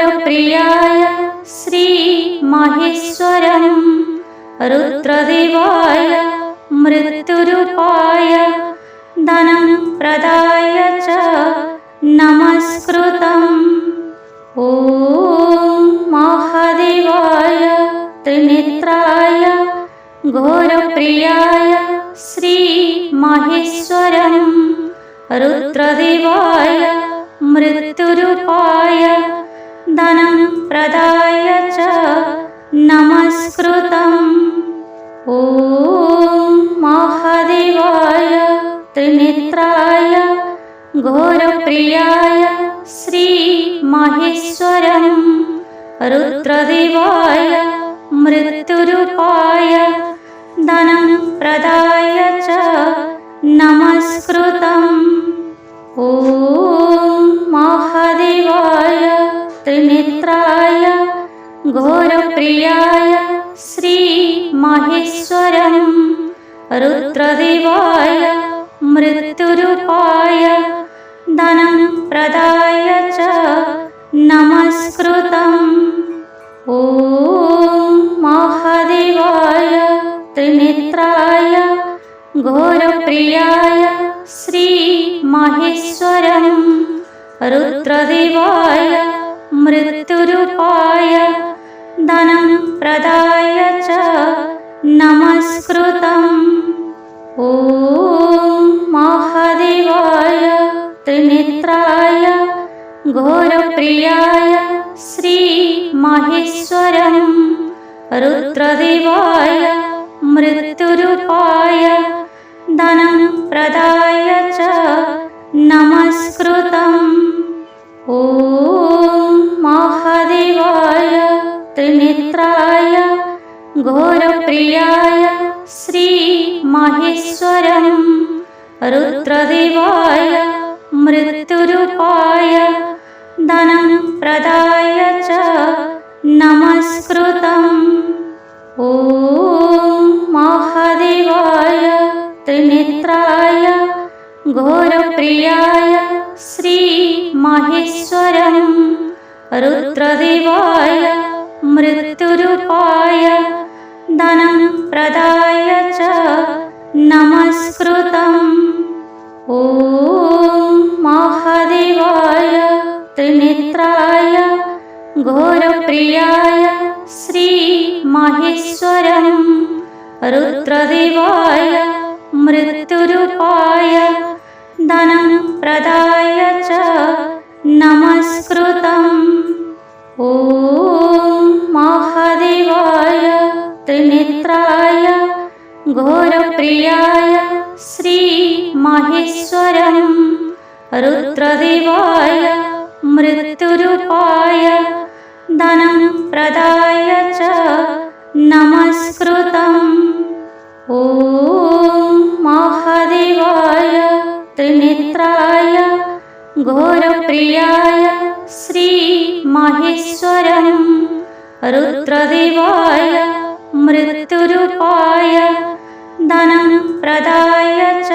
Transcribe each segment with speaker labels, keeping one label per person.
Speaker 1: घोरप्रियाय श्रीमाहेश्वरं रुद्रदेवाय मृत्युरूपाय धनं प्रदाय च नमस्कृतम्। ॐ महादेवाय त्रिनेत्राय घोरप्रियाय श्रीमाहेश्वरं रुद्रदेवाय मृत्युरूपाय धनं प्रदाय च नमस्कृतम्। ॐ महादेवाय त्रिनेत्राय घोरप्रियाय श्रीमाहेश्वरं रुद्रदेवाय मृत्युरूपाय धनं प्रदाय च नमस्कृतम्। ॐ महादेवाय त्रिनेत्राय घोरप्रियाय श्रीमाहेश्वरं रुद्रदेवाय मृत्युरूपाय धनं प्रदाय च नमस्कृतम्। ॐ महादेवाय त्रिनेत्राय घोरप्रियाय श्रीमाहेश्वरं रुद्रदेवाय मृत्युरूपाय धनं प्रदाय च नमस्कृतम्। ॐ महादेवाय त्रिनेत्राय घोरप्रियाय श्रीमाहेश्वरं रुद्रदेवाय मृत्युरूपाय धनं प्रदाय च नमस्कृतम्। ॐ महादेवाय त्रिनेत्राय घोरप्रियाय श्रीमाहेश्वरं रुद्रदेवाय मृत्युरूपाय धनं प्रदाय च नमस्कृतम्। ॐ महादेवाय त्रिनेत्राय घोरप्रियाय श्रीमाहेश्वरं रुद्रदेवाय मृत्युरूपाय धनं प्रदाय च नमस्कृतम्। ॐ महादेवाय त्रिनेत्राय घोरप्रियाय श्रीमाहेश्वरं रुद्रदेवाय मृत्युरूपाय धनं प्रदाय च नमस्कृतम्। ॐ महादेवाय त्रिनेत्राय घोरप्रियाय श्रीमाहेश्वरं रुद्रदेवाय मृत्युरूपाय धनं प्रदाय च नमस्कृतम्। ॐ महादेवाय त्रिनेत्राय घोरप्रियाय श्रीमाहेश्वरं रुद्रदेवाय मृत्युरूपाय धनं प्रदाय च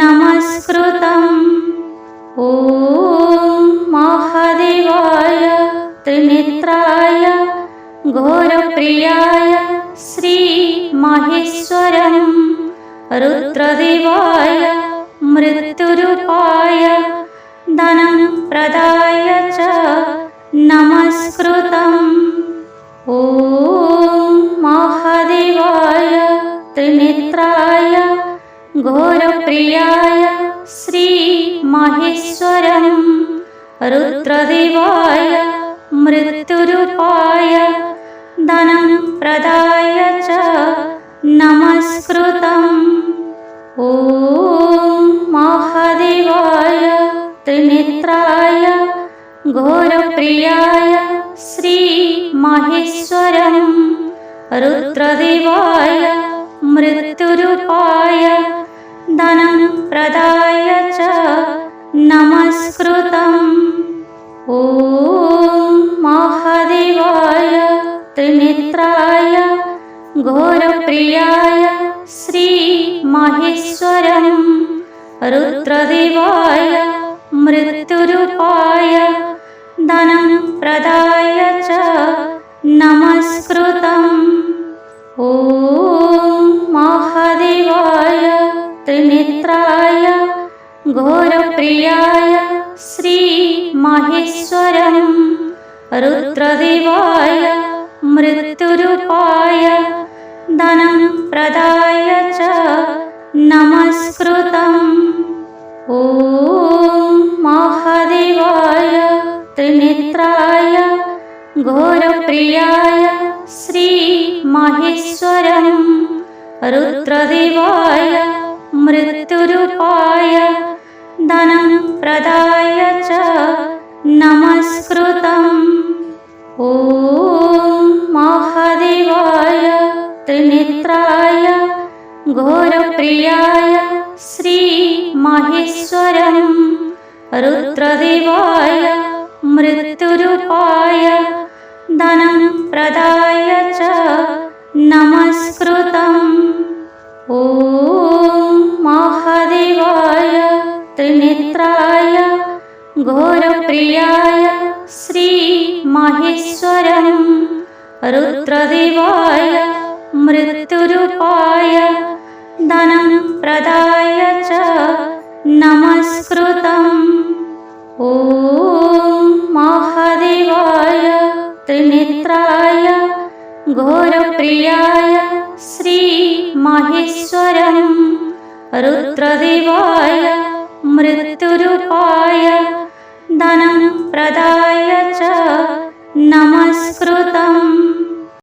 Speaker 1: नमस्कृतम्। ॐ महादेवाय त्रिनेत्राय घोरप्रियाय श्रीमाहेश्वरं रुद्रदेवाय मृत्युरूपाय धनं प्रदाय च नमस्कृतम्। ॐ महादेवाय त्रिनेत्राय घोरप्रियाय श्रीमाहेश्वरं रुद्रदेवाय मृत्युरूपाय धनं प्रदाय च नमस्कृतम्। ॐ महादेवाय त्रिनेत्राय घोरप्रियाय श्रीमाहेश्वरं रुद्रदेवाय मृत्युरूपाय धनं प्रदाय च नमस्कृतम्। ॐ महादेवाय त्रिनेत्राय घोरप्रियाय श्रीमाहेश्वरं रुद्रदेवाय मृत्युरूपाय धनं प्रदाय च नमस्कृतम्। ॐ महादेवाय त्रिनेत्राय घोरप्रियाय श्रीमाहेश्वरं रुद्रदेवाय मृत्युरूपाय धनं प्रदाय च नमस्कृतम्। ॐ महादेवाय त्रिनेत्राय घोरप्रियाय श्रीमाहेश्वरं रुद्रदेवाय मृत्युरूपाय धनं प्रदाय च नमस्कृतम्। ॐ महादेवाय त्रिनेत्राय घोरप्रियाय श्रीमाहेश्वरं रुद्रदेवाय मृत्युरूपाय धनं प्रदाय च नमस्कृतम्। ॐ महादेवाय त्रिनेत्राय घोरप्रियाय श्रीमाहेश्वरं रुद्रदेवाय मृत्युरूपाय धनं प्रदाय च नमस्कृतम्। ॐ महादेवाय त्रिनेत्राय घोरप्रियाय श्रीमाहेश्वरं रुद्रदेवाय मृत्युरूपाय धनं प्रदाय च नमस्कृतम्।